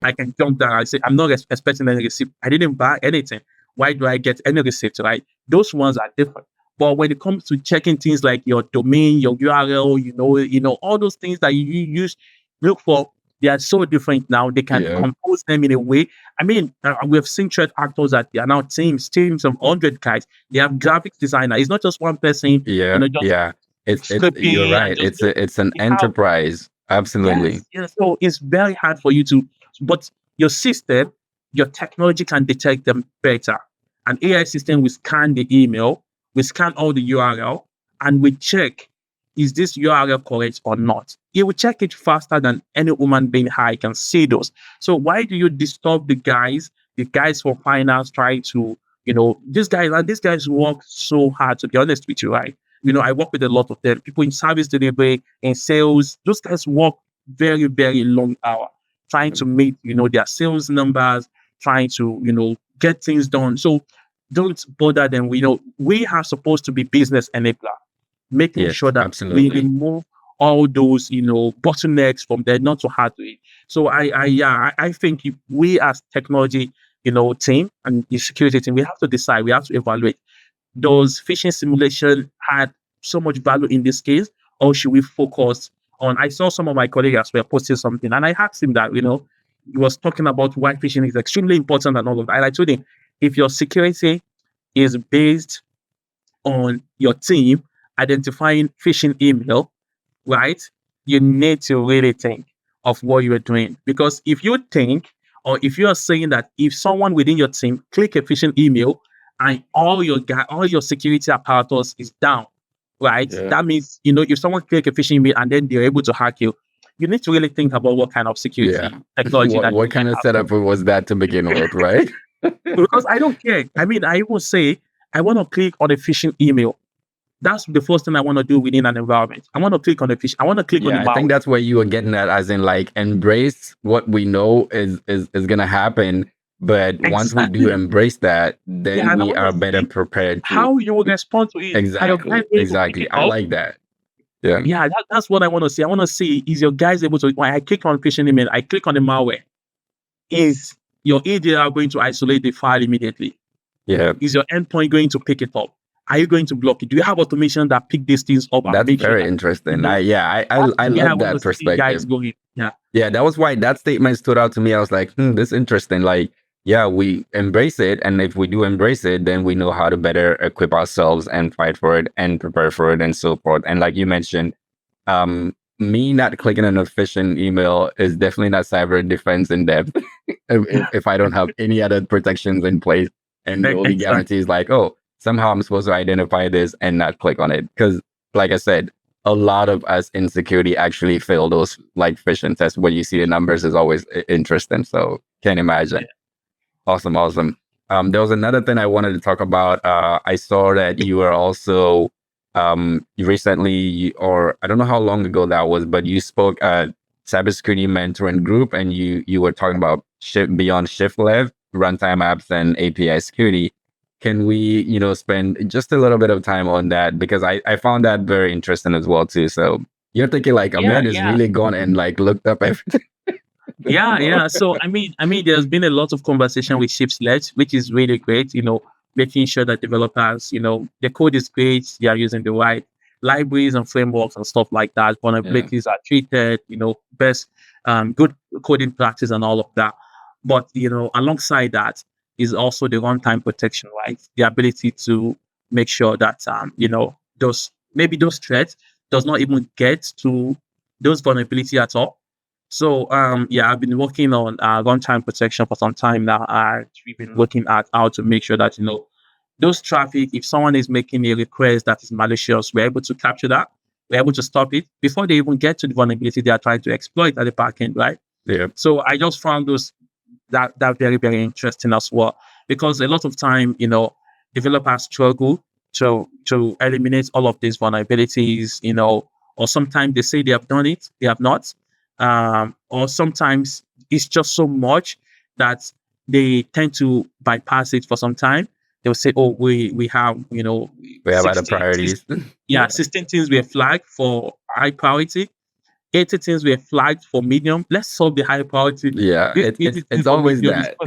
I can jump down and say, I'm not expecting any receipt. I didn't buy anything. Why do I get any receipt, right? Those ones are different. But when it comes to checking things like your domain, your URL, all those things that you use, look for, they are so different now. They can Yeah. compose them in a way. I mean, we've seen threat actors that they are now teams of 100 guys. They have graphics designer. It's not just one person, Yeah. just Yeah. It's you're scripting and right. just It's an they have enterprise. Absolutely. yes, yes. So it's very hard for you to, but your system, your technology can detect them better. An AI system will scan the email, we scan all the URL, and we check is this URL correct or not. It will check it faster than any human being eye can see those. So why do you disturb the guys for finance try to, these guys work so hard to be honest with you, right? I work with a lot of them, people in service delivery, in sales. Those guys work very, very long hour trying to meet, their sales numbers, trying to, get things done. So don't bother them. We are supposed to be business enabler, making Yes, sure that we absolutely. remove all those, bottlenecks from there, not too hard to it. So I think if we as technology, team and the security team, we have to decide, we have to evaluate, does phishing simulation had so much value in this case, or should we focus on? I saw some of my colleagues were posting something, and I asked him that, he was talking about why phishing is extremely important and all of that. And I told him, if your security is based on your team identifying phishing email, right? You need to really think of what you are doing. Because if you think, or if you are saying that if someone within your team click a phishing email and all your security apparatus is down, right? Yeah. That means, if someone click a phishing email and then they're able to hack you, you need to really think about what kind of Yeah. security technology What that what you kind of have. setup was that to begin with, right? Because I don't care. I mean, I will say I want to click on a phishing email. That's the first thing I want to do within an environment. I want to click on the fish. I want to click on the Yeah, I think malware. that's where you were getting at, as in like embrace what we know is gonna happen. But once we do Exactly. embrace that, then Yeah, and I we want to are better see prepared to how you will respond to it. Are your guys exactly, able to pick exactly. it I up? like that. Yeah. Yeah, that's what I want to see. I want to see, is your guys able to, when I click on phishing email, I click on the malware. Is your ADR going to isolate the file immediately? Yeah. Is your endpoint going to pick it up? Are you going to block it? Do you have automation that pick these things up and That's make sure very that, interesting. I yeah, that's I where I love want that to see guys perspective. going. Yeah. Yeah, that was why that statement stood out to me. I was like, this is interesting. Like, yeah, we embrace it. And if we do embrace it, then we know how to better equip ourselves and fight for it and prepare for it and so forth. And like you mentioned, me not clicking on a phishing email is definitely not cyber defense in depth if I don't have any other protections in place. And the only Exactly. guarantee is like, oh, somehow I'm supposed to identify this and not click on it. Because, like I said, a lot of us in security actually fail those like phishing tests. When you see the numbers is always interesting. So can't imagine. Awesome, awesome. There was another thing I wanted to talk about. I saw that you were also recently, or I don't know how long ago that was, but you spoke at cybersecurity mentoring group, and you were talking about shift beyond shift left, runtime apps, and API security. Can we, spend just a little bit of time on that because I found that very interesting as well too. So you're thinking like Yeah, Ahmed is yeah. really gone and like looked up everything. Yeah, yeah. So I mean, there's been a lot of conversation with Shipslet, which is really great. Making sure that developers, the code is great, they are using the right libraries and frameworks and stuff like that. Yeah, Vulnerabilities are treated, best, good coding practice and all of that. But alongside that is also the runtime protection, right? The ability to make sure that those threats does not even get to those vulnerability at all. So yeah, I've been working on runtime protection for some time now, and we've been looking at how to make sure that those traffic, if someone is making a request that is malicious, we're able to capture that, we're able to stop it before they even get to the vulnerability they are trying to exploit at the back end, right? yeah, So I just found those that very, very interesting as well, because a lot of time, developers struggle to eliminate all of these vulnerabilities, or sometimes they say they have done it, they have not, or sometimes it's just so much that they tend to bypass it for some time. They'll say, "Oh, we have we have other 16, priorities. yeah, Yeah, 16 things we have flagged for high priority." 80 things were flagged for medium. Let's solve the high priority. Yeah, This it's 80 it's things it's for always medium is that.